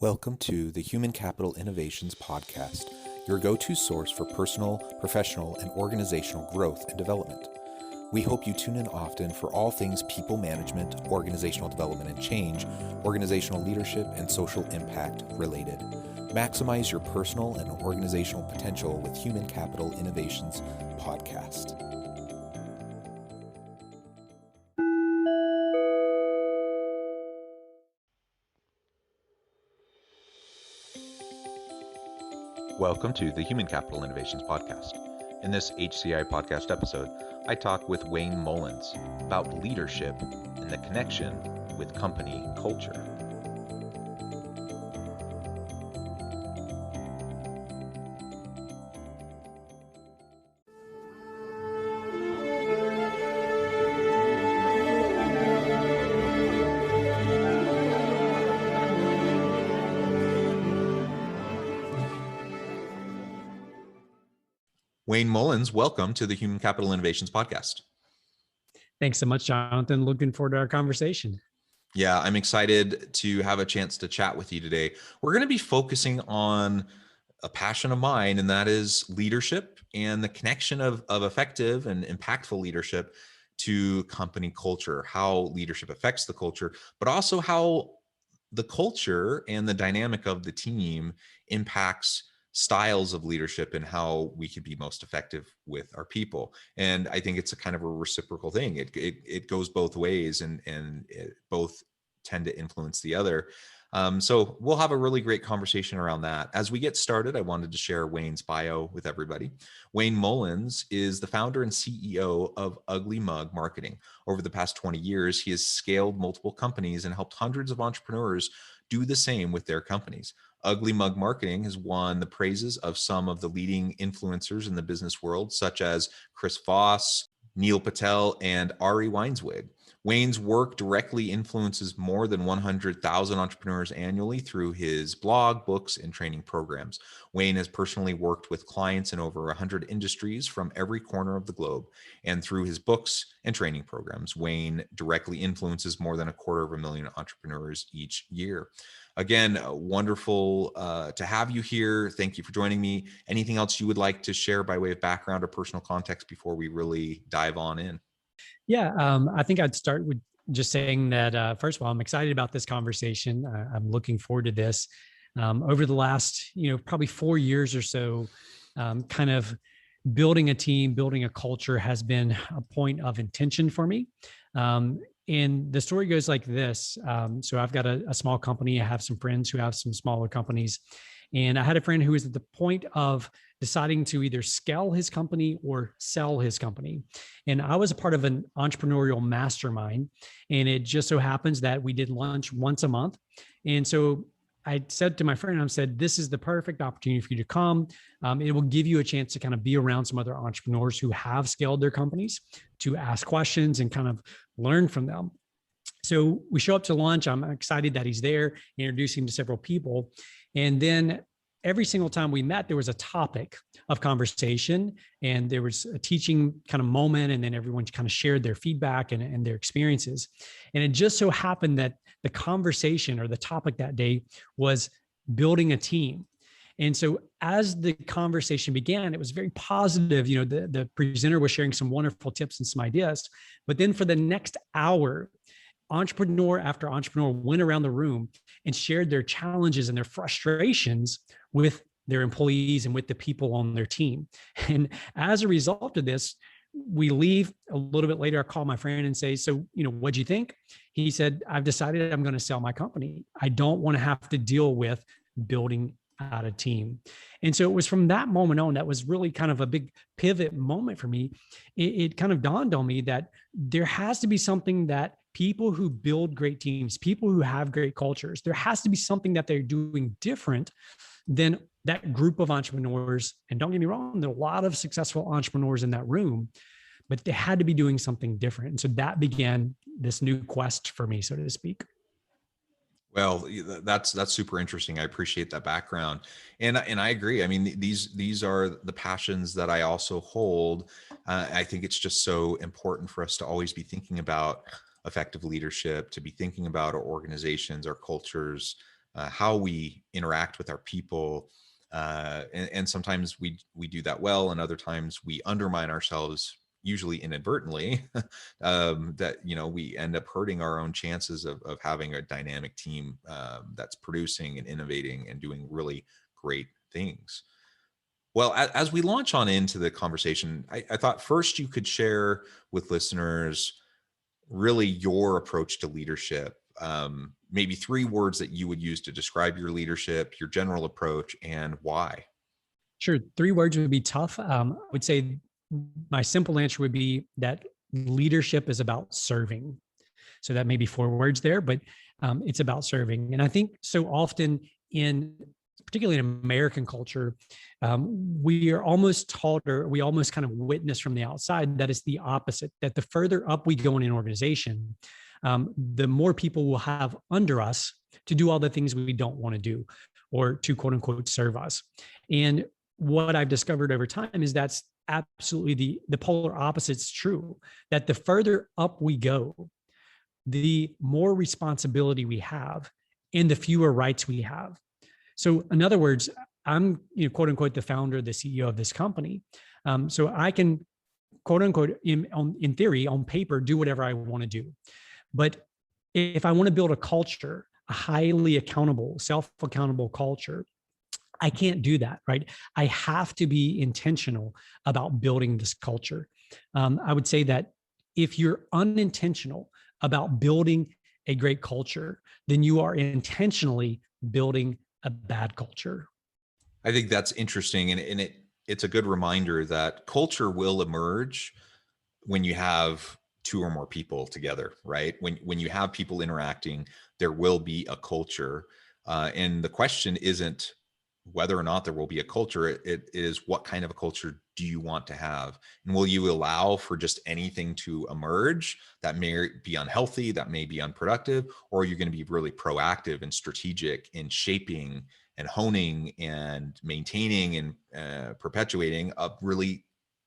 Welcome to the Human Capital Innovations Podcast, your go-to source for personal, professional, and organizational growth and development. We hope you tune in often for all things people management, organizational development and change, organizational leadership, and social impact related. Maximize your personal and organizational potential with Human Capital Innovations Podcast. Welcome to the Human Capital Innovations Podcast. In this HCI podcast episode, I talk with Wayne Mullins about leadership and the connection with company culture. Wayne Mullins, welcome to the Human Capital Innovations Podcast. Thanks so much, Jonathan. Looking forward to our conversation. Yeah, I'm excited to have a chance to chat with you today. We're going to be focusing on a passion of mine, and that is leadership and the connection of effective and impactful leadership to company culture, how leadership affects the culture, but also how the culture and the dynamic of the team impacts styles of leadership and how we can be most effective with our people. And I think it's a kind of a reciprocal thing. It goes both ways, and both tend to influence the other. So we'll have a really great conversation around that. As we get started, I wanted to share Wayne's bio with everybody. Wayne Mullins is the founder and CEO of Ugly Mug Marketing. Over the past 20 years, he has scaled multiple companies and helped hundreds of entrepreneurs do the same with their companies. Ugly Mug Marketing has won the praises of some of the leading influencers in the business world, such as Chris Voss, Neil Patel, and Ari Weinswig. Wayne's work directly influences more than 100,000 entrepreneurs annually through his blog, books, and training programs. Wayne has personally worked with clients in over 100 industries from every corner of the globe. And through his books and training programs, Wayne directly influences more than 250,000 entrepreneurs each year. Again, wonderful to have you here. Thank you for joining me. Anything else you would like to share by way of background or personal context before we really dive on in? Yeah, I think I'd start with just saying that, first of all, I'm excited about this conversation. I'm looking forward to this. Over the last, probably 4 years or so, kind of building a team, building a culture has been a point of intention for me. And the story goes like this. So I've got a small company. I have some friends who have some smaller companies. And I had a friend who was at the point of deciding to either scale his company or sell his company. And I was a part of an entrepreneurial mastermind. And it just so happens that we did lunch once a month. And so I said to my friend, I said, this is the perfect opportunity for you to come. It will give you a chance to kind of be around some other entrepreneurs who have scaled their companies, to ask questions and kind of learn from them. So we show up to lunch. I'm excited that he's there, introducing him to several people. And then every single time we met, there was a topic of conversation, and there was a teaching kind of moment. And then everyone kind of shared their feedback and their experiences. And it just so happened that the conversation or the topic that day was building a team. And so as the conversation began, it was very positive. The presenter was sharing some wonderful tips and some ideas. But then for the next hour, entrepreneur after entrepreneur went around the room and shared their challenges and their frustrations with their employees and with the people on their team. And as a result of this, we leave a little bit later. I call my friend and say, so, what'd you think? He said, I've decided I'm going to sell my company. I don't want to have to deal with building out a team. And so it was from that moment on, that was really kind of a big pivot moment for me. It kind of dawned on me that there has to be something that people who build great teams, people who have great cultures, there has to be something that they're doing different than that group of entrepreneurs. And don't get me wrong, there are a lot of successful entrepreneurs in that room, but they had to be doing something different. And so that began this new quest for me, so to speak. Well, that's super interesting. I appreciate that background, and I agree. I mean, these are the passions that I also hold. I think it's just so important for us to always be thinking about effective leadership, to be thinking about our organizations, our cultures, how we interact with our people. And sometimes we do that well, and other times we undermine ourselves, usually inadvertently, that, we end up hurting our own chances of having a dynamic team that's producing and innovating and doing really great things. Well, as we launch on into the conversation, I thought first you could share with listeners really your approach to leadership. Maybe 3 words that you would use to describe your leadership, your general approach, and why. Sure. 3 words would be tough. I would say my simple answer would be that leadership is about serving. So that may be 4 words there, but it's about serving. And I think so often particularly in American culture, we are almost taught, or we almost kind of witness from the outside, that it's the opposite, that the further up we go in an organization, the more people will have under us to do all the things we don't want to do, or to quote unquote serve us. And what I've discovered over time is that's absolutely the polar opposite's true, that the further up we go, the more responsibility we have and the fewer rights we have. So in other words, I'm, quote unquote, the founder, the CEO of this company. So I can, quote unquote, in theory, on paper, do whatever I want to do. But if I want to build a culture, a highly accountable, self-accountable culture, I can't do that, right? I have to be intentional about building this culture. I would say that if you're unintentional about building a great culture, then you are intentionally building a bad culture. I think that's interesting, and it's a good reminder that culture will emerge when you have 2 or more people together, right? When you have people interacting, there will be a culture, and the question isn't whether or not there will be a culture. It is, what kind of a culture do you want to have, and will you allow for just anything to emerge that may be unhealthy, that may be unproductive, or are you going to be really proactive and strategic in shaping and honing and maintaining and perpetuating a really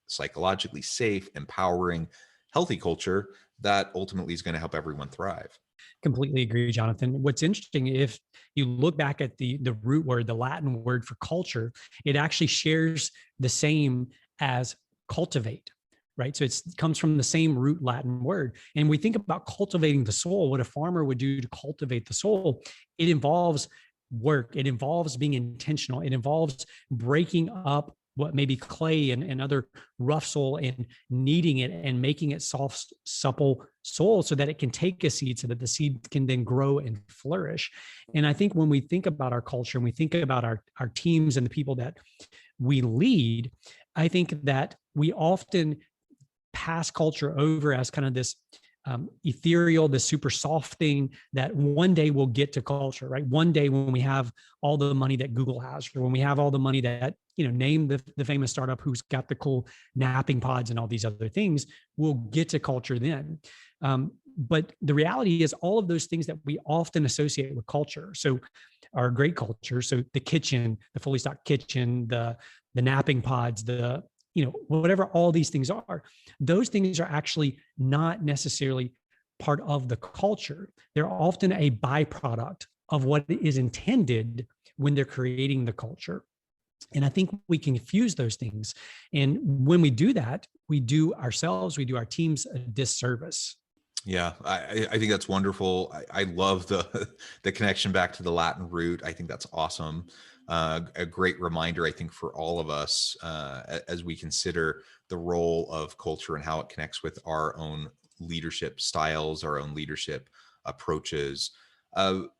psychologically safe, empowering, healthy culture that ultimately is going to help everyone thrive? Completely agree, Jonathan. What's interesting, if you look back at the root word, the Latin word for culture, it actually shares the same as cultivate, right? So it comes from the same root Latin word. And we think about cultivating the soil, what a farmer would do to cultivate the soil. It involves work. It involves being intentional. It involves breaking up what may be clay and other rough soil and kneading it and making it soft, supple soil so that it can take a seed, so that the seed can then grow and flourish. And I think when we think about our culture and we think about our teams and the people that we lead, I think that we often pass culture over as kind of this ethereal, the super soft thing that one day we'll get to culture, right? One day when we have all the money that Google has, or when we have all the money that, name the famous startup who's got the cool napping pods and all these other things, we'll get to culture then. But the reality is all of those things that we often associate with culture, so our great culture, so the kitchen, the fully stocked kitchen, the napping pods, whatever all these things are, those things are actually not necessarily part of the culture. They're often a byproduct of what is intended when they're creating the culture. And I think we can confuse those things. And when we do that, we do ourselves, we do our teams a disservice. Yeah, I think that's wonderful. I love the connection back to the Latin root. I think that's awesome. A great reminder, I think, for all of us as we consider the role of culture and how it connects with our own leadership styles, our own leadership approaches.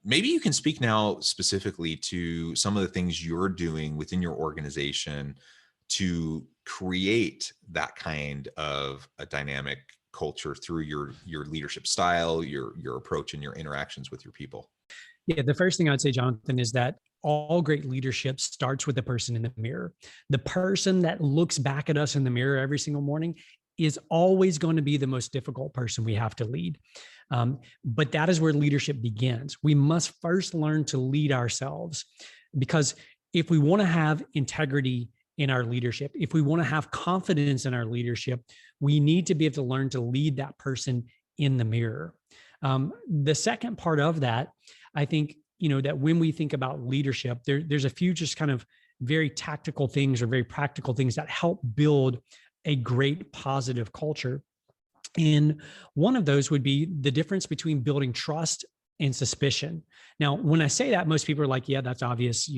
Maybe you can speak now specifically to some of the things you're doing within your organization to create that kind of a dynamic culture through your leadership style, your approach, and your interactions with your people. Yeah, the first thing I'd say, Jonathan, is that all great leadership starts with the person in the mirror. The person that looks back at us in the mirror every single morning is always going to be the most difficult person we have to lead. But that is where leadership begins. We must first learn to lead ourselves, because if we want to have integrity in our leadership, if we want to have confidence in our leadership, we need to be able to learn to lead that person in the mirror. The second part of that, I think, that when we think about leadership, there's a few just kind of very tactical things or very practical things that help build a great positive culture. And one of those would be the difference between building trust and suspicion. Now, when I say that, most people are like, yeah, that's obvious.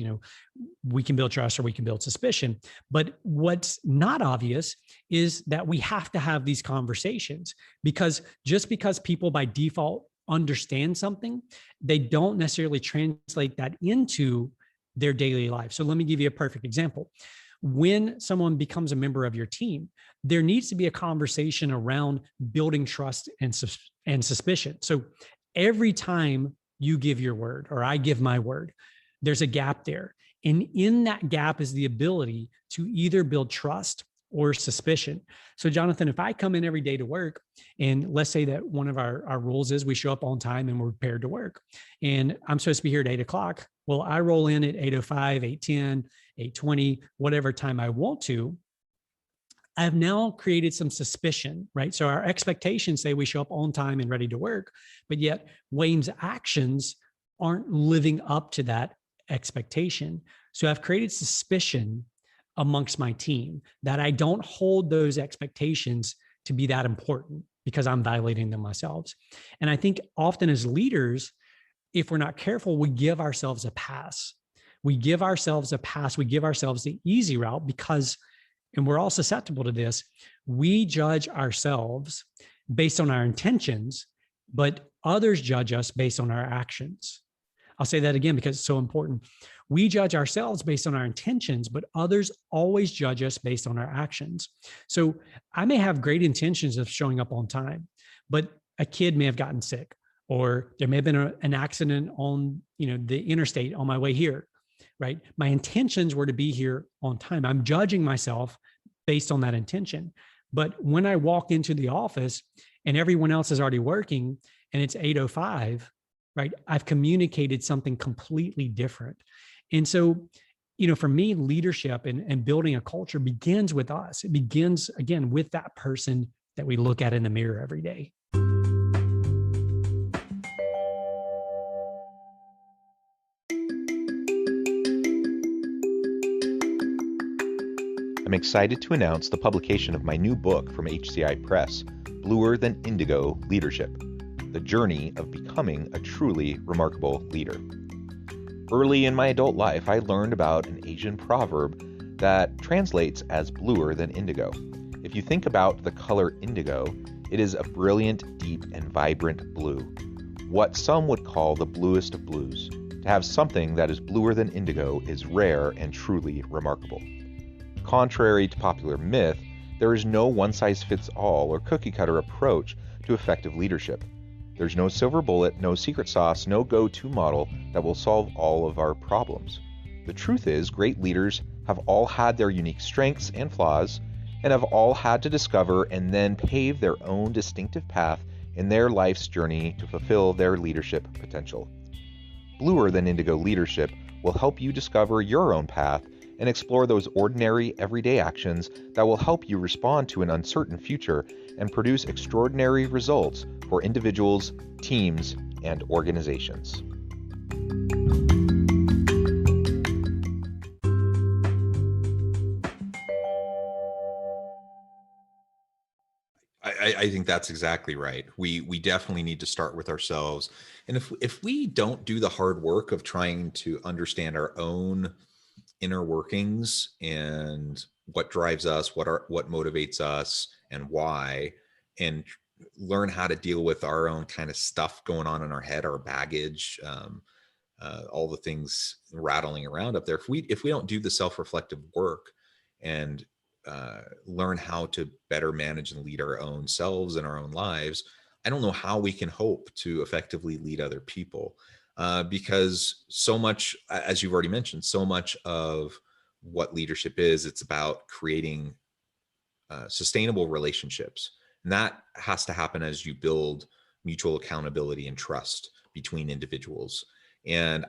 We can build trust or we can build suspicion. But what's not obvious is that we have to have these conversations, because just because people by default understand something, they don't necessarily translate that into their daily life. So let me give you a perfect example. When someone becomes a member of your team, there needs to be a conversation around building trust and suspicion. So every time you give your word or I give my word, there's a gap there. And in that gap is the ability to either build trust or suspicion. So Jonathan, if I come in every day to work, and let's say that one of our rules is we show up on time and we're prepared to work, and I'm supposed to be here at 8 o'clock. Well, I roll in at 8:05, 8:10, 8:20, whatever time I want to. I've now created some suspicion, right? So our expectations say we show up on time and ready to work, but yet Wayne's actions aren't living up to that expectation. So I've created suspicion amongst my team that I don't hold those expectations to be that important because I'm violating them myself. And I think often as leaders, if we're not careful, we give ourselves a pass. We give ourselves a pass. We give ourselves the easy route because, and we're all susceptible to this, we judge ourselves based on our intentions, but others judge us based on our actions. I'll say that again because it's so important. We judge ourselves based on our intentions, but others always judge us based on our actions. So I may have great intentions of showing up on time, but a kid may have gotten sick, or there may have been an accident on the interstate on my way here, right? My intentions were to be here on time. I'm judging myself based on that intention. But when I walk into the office and everyone else is already working and it's 8:05, right? I've communicated something completely different. And so, for me, leadership and building a culture begins with us. It begins, again, with that person that we look at in the mirror every day. I'm excited to announce the publication of my new book from HCI Press, Bluer Than Indigo Leadership: The Journey of Becoming a Truly Remarkable Leader. Early in my adult life, I learned about an Asian proverb that translates as bluer than indigo. If you think about the color indigo, it is a brilliant, deep, and vibrant blue, what some would call the bluest of blues. To have something that is bluer than indigo is rare and truly remarkable. Contrary to popular myth, there is no one-size-fits-all or cookie-cutter approach to effective leadership. There's no silver bullet, no secret sauce, no go-to model that will solve all of our problems. The truth is, great leaders have all had their unique strengths and flaws, and have all had to discover and then pave their own distinctive path in their life's journey to fulfill their leadership potential. Bluer Than Indigo Leadership will help you discover your own path and explore those ordinary, everyday actions that will help you respond to an uncertain future and produce extraordinary results for individuals, teams, and organizations. I think that's exactly right. We definitely need to start with ourselves. And if we don't do the hard work of trying to understand our own inner workings and what drives us, what motivates us and why, and learn how to deal with our own kind of stuff going on in our head, our baggage, all the things rattling around up there. If we don't do the self-reflective work and learn how to better manage and lead our own selves and our own lives, I don't know how we can hope to effectively lead other people. Because so much, as you've already mentioned, so much of what leadership is, it's about creating sustainable relationships. And that has to happen as you build mutual accountability and trust between individuals. And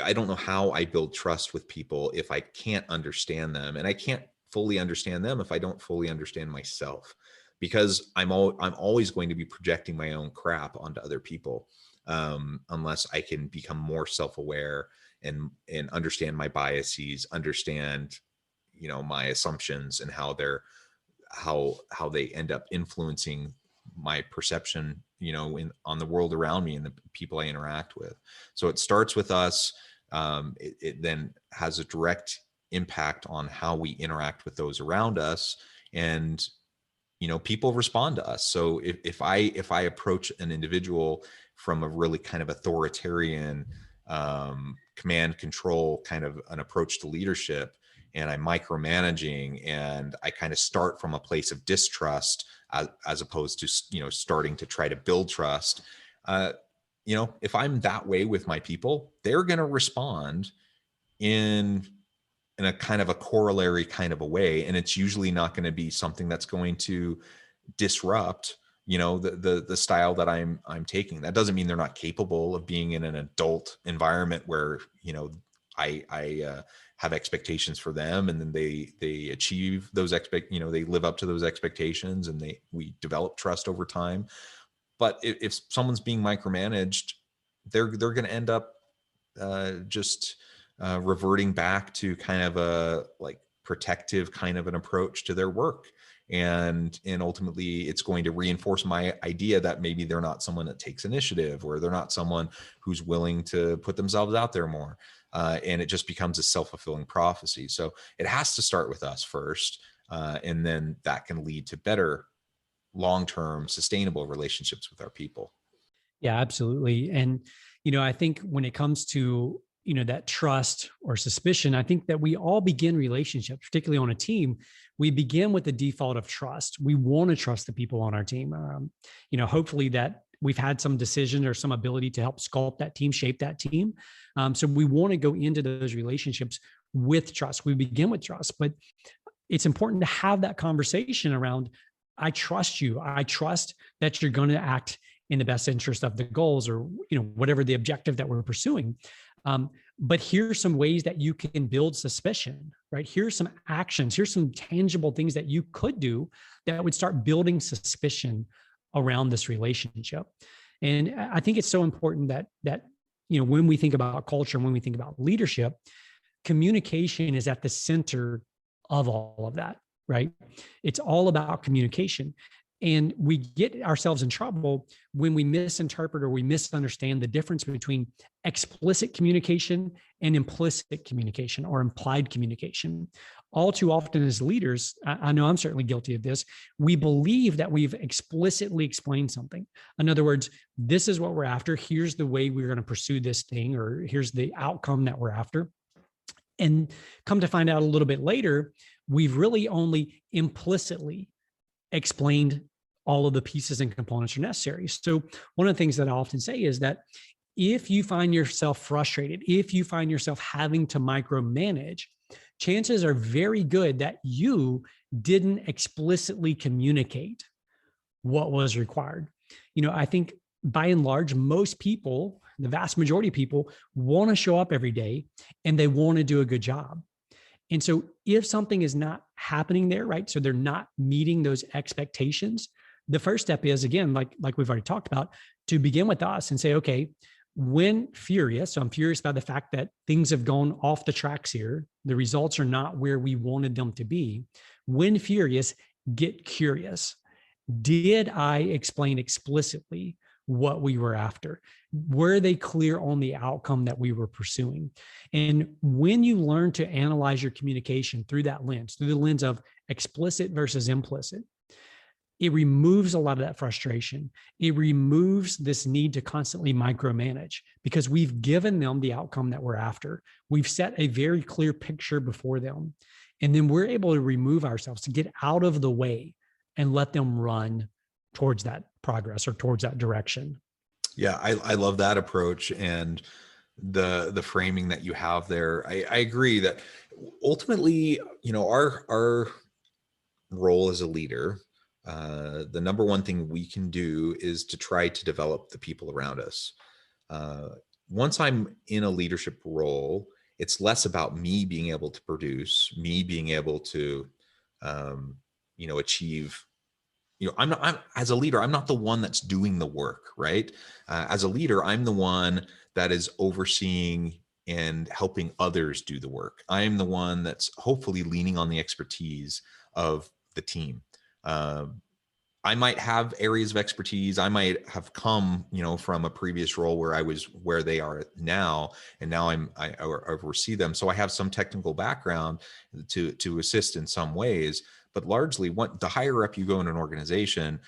I don't know how I build trust with people if I can't understand them, and I can't fully understand them if I don't fully understand myself, because I'm always going to be projecting my own crap onto other people. unless I can become more self-aware and understand my biases, understand, my assumptions and how they end up influencing my perception, on the world around me and the people I interact with. So it starts with us. It then has a direct impact on how we interact with those around us, and people respond to us. So if I approach an individual from a really kind of authoritarian, command control kind of an approach to leadership, and I'm micromanaging, and I kind of start from a place of distrust, as opposed to starting to try to build trust. If I'm that way with my people, they're going to respond in a kind of a corollary kind of a way, and it's usually not going to be something that's going to disrupt the style that I'm taking. That doesn't mean they're not capable of being in an adult environment where I have expectations for them, and then they achieve those they live up to those expectations, and we develop trust over time. But if someone's being micromanaged, they're going to end up just reverting back to kind of a like protective kind of an approach to their work. And ultimately it's going to reinforce my idea that maybe they're not someone that takes initiative, or they're not someone who's willing to put themselves out there more. And it just becomes a self-fulfilling prophecy. So it has to start with us first. And then that can lead to better long-term sustainable relationships with our people. Yeah, absolutely. And, I think when it comes to, that trust or suspicion, I think that we all begin relationships, particularly on a team. We begin with the default of trust. We want to trust the people on our team. Hopefully that we've had some decision or some ability to help sculpt that team, shape that team. So we want to go into those relationships with trust. We begin with trust, but it's important to have that conversation around, I trust you. I trust that you're going to act in the best interest of the goals, or whatever the objective that we're pursuing. But here's some ways that you can build suspicion, right? Here's some actions. Here's some tangible things that you could do that would start building suspicion around this relationship. And I think it's so important that when we think about culture and when we think about leadership, communication is at the center of all of that, right? It's all about communication. And we get ourselves in trouble when we misinterpret or we misunderstand the difference between explicit communication and implicit communication or implied communication. All too often as leaders, I know I'm certainly guilty of this, we believe that we've explicitly explained something. In other words, this is what we're after. Here's the way we're going to pursue this thing, or here's the outcome that we're after. And come to find out a little bit later, we've really only implicitly explained all of the pieces and components are necessary. So one of the things that I often say is that if you find yourself frustrated, if you find yourself having to micromanage, chances are very good that you didn't explicitly communicate what was required. I think by and large, most people, the vast majority of people, want to show up every day and they want to do a good job. And so if something is not happening there, right, so they're not meeting those expectations, the first step is, again, like we've already talked about, to begin with us and say, okay, when furious, so I'm furious about the fact that things have gone off the tracks here, the results are not where we wanted them to be. When furious, get curious. Did I explain explicitly what we were after? Were they clear on the outcome that we were pursuing? And when you learn to analyze your communication through that lens, through the lens of explicit versus implicit, it removes a lot of that frustration. It removes this need to constantly micromanage because we've given them the outcome that we're after. We've set a very clear picture before them. And then we're able to remove ourselves, to get out of the way and let them run towards that progress or towards that direction. Yeah, I love that approach and the framing that you have there. I agree that ultimately, our role as a leader, the number one thing we can do is to try to develop the people around us. Once I'm in a leadership role, it's less about me being able to produce, me being able to, achieve, I'm as a leader, I'm not the one that's doing the work, right? As a leader, I'm the one that is overseeing and helping others do the work. I'm the one that's hopefully leaning on the expertise of the team. Um, I might have areas of expertise. I might have come, from a previous role where I was where they are now, and now I oversee them. So I have some technical background to assist in some ways. But largely, the higher up you go in an organization,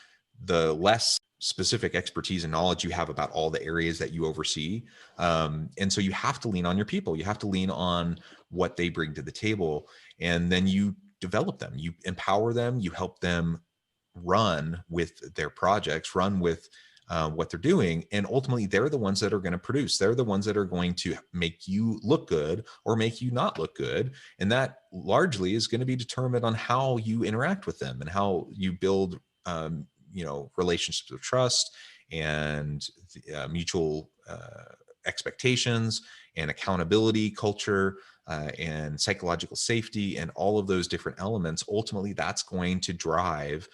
the less specific expertise and knowledge you have about all the areas that you oversee. And so you have to lean on your people. You have to lean on what they bring to the table, and then you develop them. You empower them. You help them run with their projects, run with what they're doing. And ultimately, they're the ones that are going to produce. They're the ones that are going to make you look good or make you not look good. And that largely is going to be determined on how you interact with them and how you build, relationships of trust and mutual expectations and accountability culture and psychological safety and all of those different elements. Ultimately, that's going to drive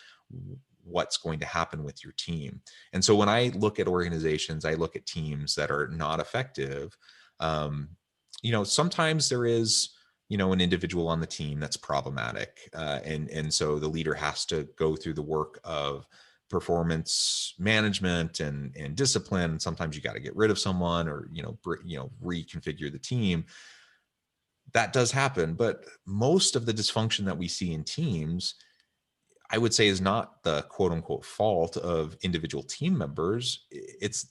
what's going to happen with your team. And so when I look at organizations, I look at teams that are not effective. Sometimes there is, an individual on the team that's problematic. And so the leader has to go through the work of performance management and discipline. And sometimes you got to get rid of someone or, reconfigure the team. That does happen. But most of the dysfunction that we see in teams, I would say, is not the quote unquote fault of individual team members. It's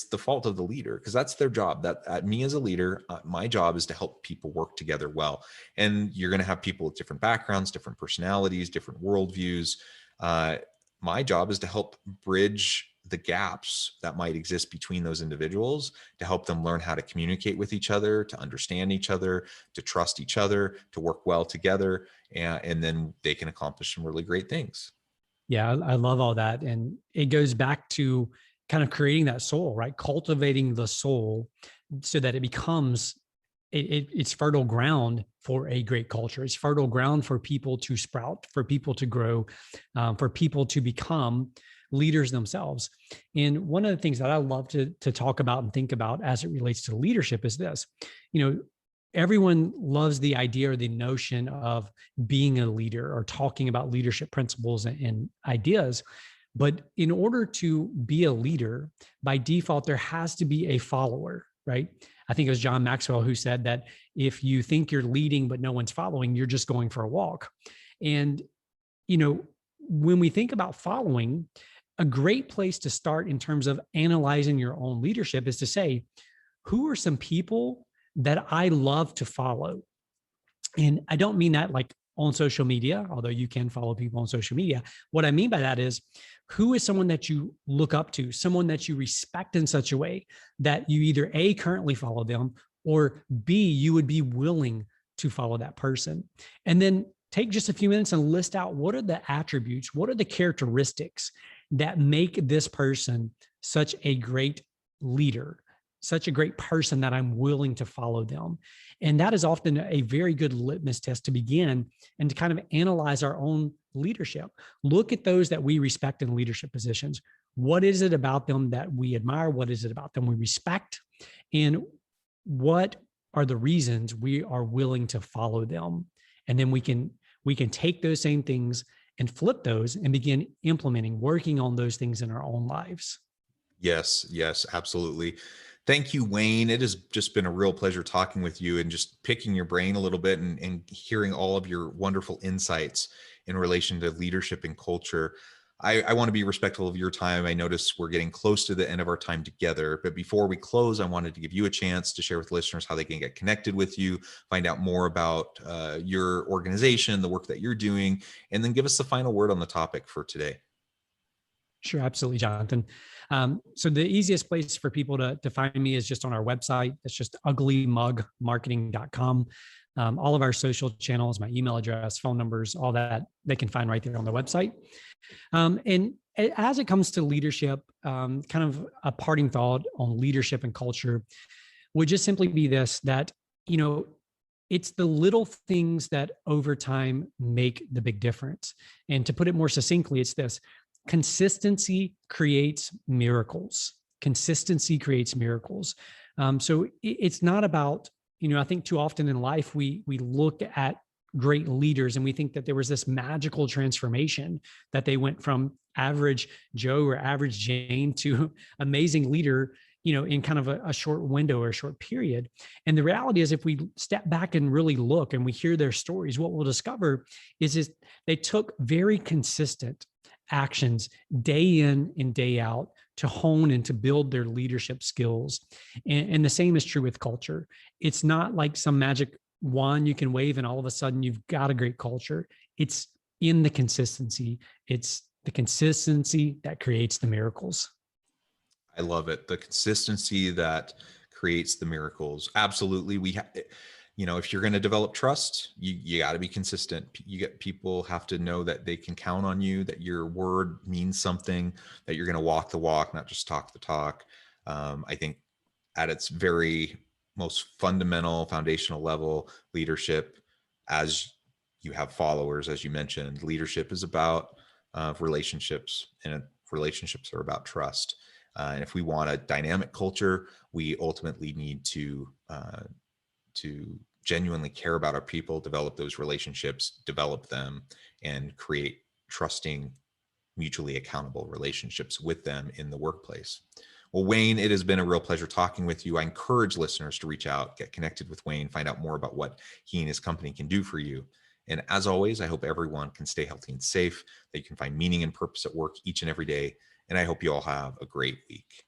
the fault of the leader, because that's their job. Me as a leader, my job is to help people work together well. And you're going to have people with different backgrounds, different personalities, different worldviews. My job is to help bridge the gaps that might exist between those individuals, to help them learn how to communicate with each other, to understand each other, to trust each other, to work well together. And then they can accomplish some really great things. Yeah, I love all that. And it goes back to kind of creating that soul, right? Cultivating the soul so that it becomes, it's fertile ground for a great culture. It's fertile ground for people to sprout, for people to grow, for people to become leaders themselves. And one of the things that I love to talk about and think about as it relates to leadership is this. Everyone loves the idea or the notion of being a leader or talking about leadership principles and ideas. But in order to be a leader, by default, there has to be a follower, right? I think it was John Maxwell who said that if you think you're leading, but no one's following, you're just going for a walk. And, when we think about following, a great place to start in terms of analyzing your own leadership is to say, who are some people that I love to follow? And I don't mean that like on social media, although you can follow people on social media. What I mean by that is, who is someone that you look up to, someone that you respect in such a way that you either A, currently follow them, or B, you would be willing to follow that person. And then take just a few minutes and list out what are the attributes, what are the characteristics that make this person such a great leader, such a great person that I'm willing to follow them. And that is often a very good litmus test to begin and to kind of analyze our own leadership. Look at those that we respect in leadership positions. What is it about them that we admire? What is it about them we respect? And what are the reasons we are willing to follow them? And then we can take those same things and flip those and begin implementing, working on those things in our own lives. Yes, absolutely. Thank you, Wayne. It has just been a real pleasure talking with you and just picking your brain a little bit and hearing all of your wonderful insights in relation to leadership and culture. I want to be respectful of your time. I notice we're getting close to the end of our time together, but before we close, I wanted to give you a chance to share with listeners how they can get connected with you, find out more about your organization, the work that you're doing, and then give us the final word on the topic for today. Sure, absolutely, Jonathan. So the easiest place for people to find me is just on our website. It's just uglymugmarketing.com. All of our social channels, my email address, phone numbers, all that they can find right there on the website. And as it comes to leadership, kind of a parting thought on leadership and culture would just simply be this, that, it's the little things that over time make the big difference. And to put it more succinctly, it's this: consistency creates miracles. Consistency creates miracles. So it's not about, I think too often in life, we look at great leaders and we think that there was this magical transformation, that they went from average Joe or average Jane to amazing leader, in kind of a short window or a short period. And the reality is, if we step back and really look and we hear their stories, what we'll discover is they took very consistent actions day in and day out to hone and to build their leadership skills. And the same is true with culture. It's not like some magic wand you can wave and all of a sudden you've got a great culture. It's in the consistency. It's the consistency that creates the miracles. I love it. The consistency that creates the miracles. Absolutely. If you're going to develop trust, you got to be consistent. People have to know that they can count on you, that your word means something, that you're going to walk the walk, not just talk the talk. I think at its very most fundamental, foundational level, leadership, as you have followers, as you mentioned, leadership is about relationships, and relationships are about trust. And if we want a dynamic culture, we ultimately need to genuinely care about our people, develop those relationships, develop them, and create trusting, mutually accountable relationships with them in the workplace. Well, Wayne, it has been a real pleasure talking with you. I encourage listeners to reach out, get connected with Wayne, find out more about what he and his company can do for you. And as always, I hope everyone can stay healthy and safe, that you can find meaning and purpose at work each and every day. And I hope you all have a great week.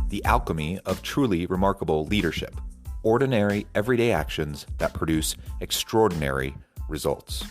The alchemy of truly remarkable leadership. Ordinary, everyday actions that produce extraordinary results.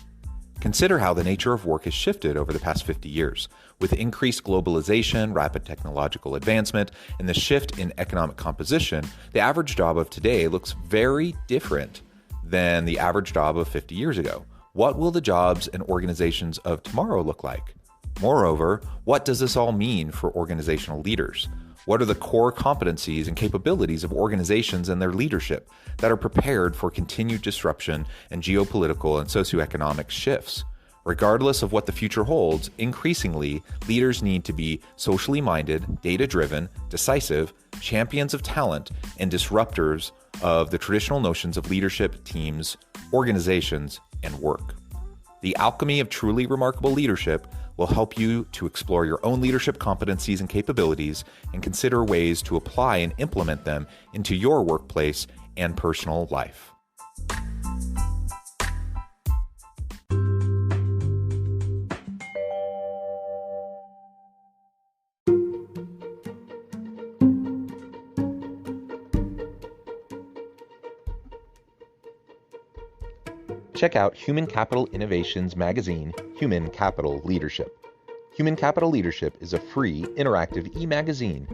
Consider how the nature of work has shifted over the past 50 years. With increased globalization, rapid technological advancement, and the shift in economic composition, the average job of today looks very different than the average job of 50 years ago. What will the jobs and organizations of tomorrow look like? Moreover, what does this all mean for organizational leaders? What are the core competencies and capabilities of organizations and their leadership that are prepared for continued disruption and geopolitical and socioeconomic shifts? Regardless of what the future holds, increasingly, leaders need to be socially minded, data-driven, decisive, champions of talent, and disruptors of the traditional notions of leadership, teams, organizations, and work. The alchemy of truly remarkable leadership will help you to explore your own leadership competencies and capabilities and consider ways to apply and implement them into your workplace and personal life. Check out Human Capital Innovations magazine, Human Capital Leadership. Human Capital Leadership is a free, interactive e-magazine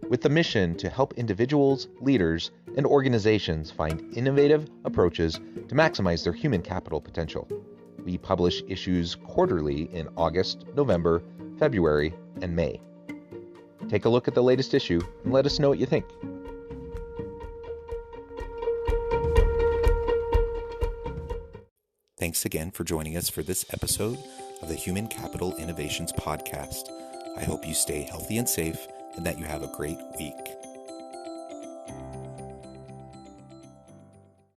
with the mission to help individuals, leaders, and organizations find innovative approaches to maximize their human capital potential. We publish issues quarterly in August, November, February, and May. Take a look at the latest issue and let us know what you think. Thanks again for joining us for this episode of the Human Capital Innovations Podcast. I hope you stay healthy and safe and that you have a great week.